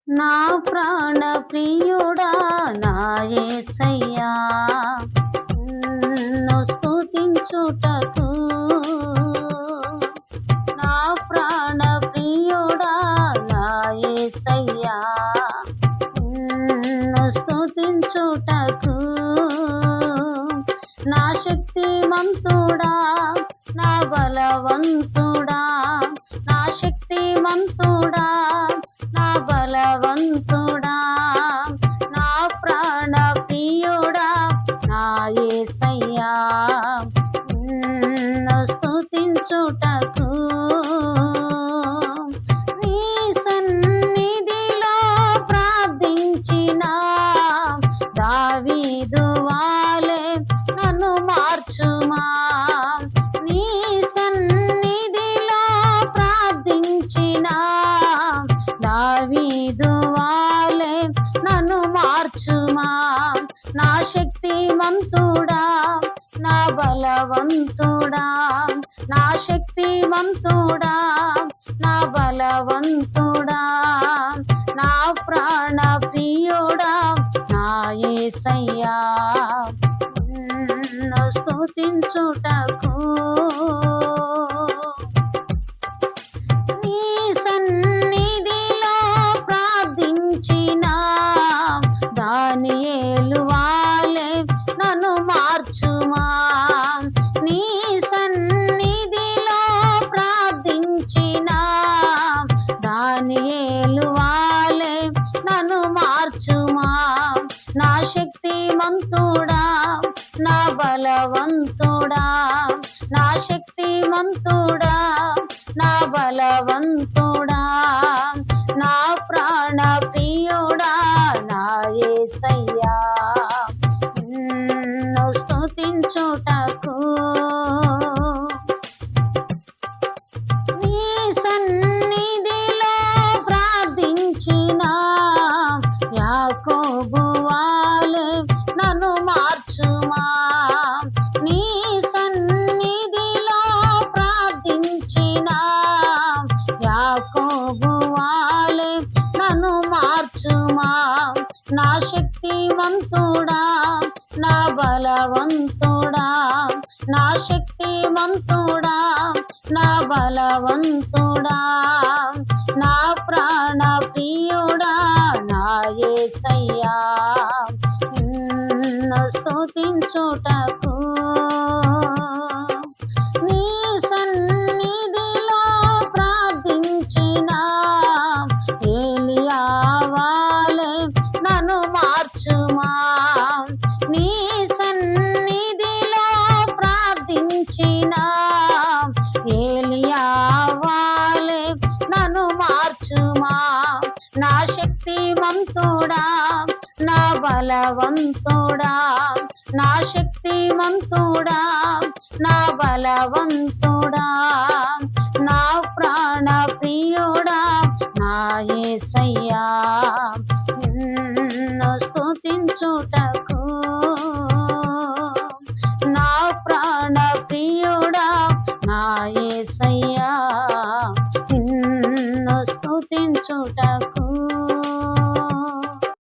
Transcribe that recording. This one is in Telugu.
నా ప్రాణ ప్రియుడా నా యేసయ్యా నిన్ను స్తుతించుటకు నా ప్రాణ ప్రియుడా నా యేసయ్యా నిన్ను స్తుతించుటకు నా శక్తిమంతుడా నా బలవంతుడా నా శక్తిమంతుడా నా బలవంతుడా నా ప్రాణ ప్రియుడా నా యేసయ్యా నిన్ను స్తుతించుటకు నీ సన్నిధిలో ప్రార్థించిన దావీదు వాలే నన్ను మార్చుమా నీ సన్నిధిలో ప్రార్థించిన దావీదు వాలే నన్ను మార్చుమా నా శక్తిమంతుడా నా బలవంతుడా నా శక్తిమంతుడా నా బలవంతుడా నా ప్రాణ ప్రియుడా నా యేసయ్యా నిన్ను స్తుతించుటకు నీ సన్నిధిలో ప్రార్థించిన దానియేలు వాలే నన్ను మార్చుమా నీ సన్నిధిలో ప్రార్థించిన దానియేలు వాలే నన్ను మార్చుమా నా శక్తిమంతుడా నా బలవంతుడా నా శక్తిమంతుడా నా బలవంతుడా నా ప్రాణ ప్రియుడా నా యేసయ్యా నిన్ను స్తుతించుటకు నీ సన్నిధిలో ప్రార్థించిన యాకోబు వాలే నన్ను మార్చుమా నీ సన్నిధిలో ప్రార్థించిన యాకోబు వాలే నన్ను మార్చుమా నా శక్తిమంతుడా నా బలవంతుడా నా శక్తిమంతుడా నా బలవంతుడా నా ప్రాణ ప్రియుడా నా యేసయ్యా నిన్ను స్తుతించుటకు నీ సన్నిధిలో ప్రార్థించిన ఏలియా వాలే నన్ను మార్చుమా నీ సన్నిధిలో ప్రార్థించిన ఏలియా వాలే నన్ను మార్చుమా నా శక్తిమంతుడా నా బలవంతుడా నా శక్తిమంతుడా నా బలవంతుడా